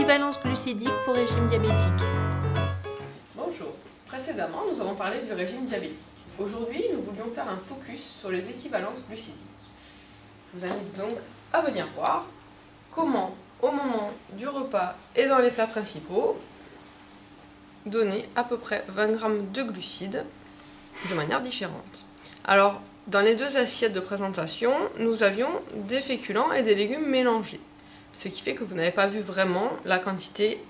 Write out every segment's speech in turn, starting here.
équivalence glucidique pour régime diabétique. Bonjour, précédemment nous avons parlé du régime diabétique. Aujourd'hui nous voulions faire un focus sur les équivalences glucidiques. Je vous invite donc à venir voir comment au moment du repas et dans les plats principaux donner à peu près 20 g de glucides de manière différente. Alors dans les deux assiettes de présentation, nous avions des féculents et des légumes mélangés. Ce qui fait que vous n'avez pas vu vraiment la quantité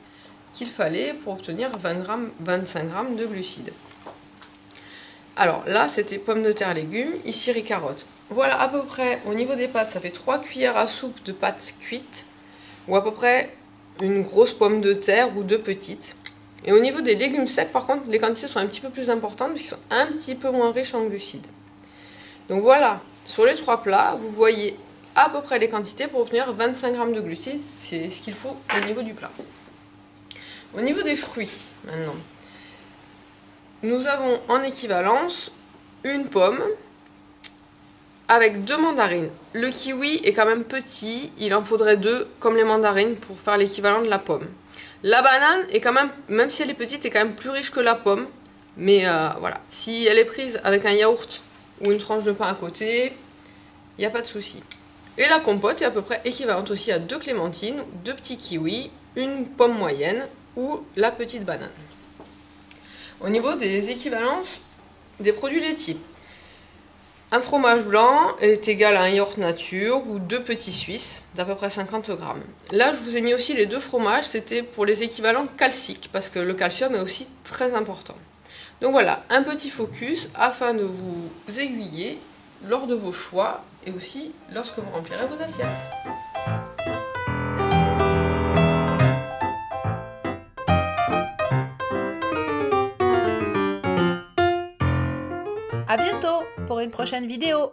qu'il fallait pour obtenir 20 g, 25 g de glucides. Alors là, c'était pommes de terre, légumes, ici riz, carottes. Voilà à peu près, au niveau des pâtes, ça fait 3 cuillères à soupe de pâtes cuites, ou à peu près une grosse pomme de terre ou 2 petites. Et au niveau des légumes secs, par contre, les quantités sont un petit peu plus importantes, parce qu'ils sont un petit peu moins riches en glucides. Donc voilà, sur les 3 plats, vous voyez à peu près les quantités pour obtenir 25 g de glucides, c'est ce qu'il faut au niveau du plat. Au niveau des fruits, maintenant, nous avons en équivalence une pomme avec 2 mandarines. Le kiwi est quand même petit, il en faudrait 2 comme les mandarines pour faire l'équivalent de la pomme. La banane est quand même si elle est petite, est quand même plus riche que la pomme, mais voilà, si elle est prise avec un yaourt ou une tranche de pain à côté, il n'y a pas de souci. Et la compote est à peu près équivalente aussi à 2 clémentines, 2 petits kiwis, une pomme moyenne ou la petite banane. Au niveau des équivalences des produits laitiers, un fromage blanc est égal à un yaourt nature ou 2 petits suisses d'à peu près 50 g. Là, je vous ai mis aussi les 2 fromages, c'était pour les équivalents calciques, parce que le calcium est aussi très important. Donc voilà, un petit focus afin de vous aiguiller lors de vos choix et aussi lorsque vous remplirez vos assiettes. À bientôt pour une prochaine vidéo.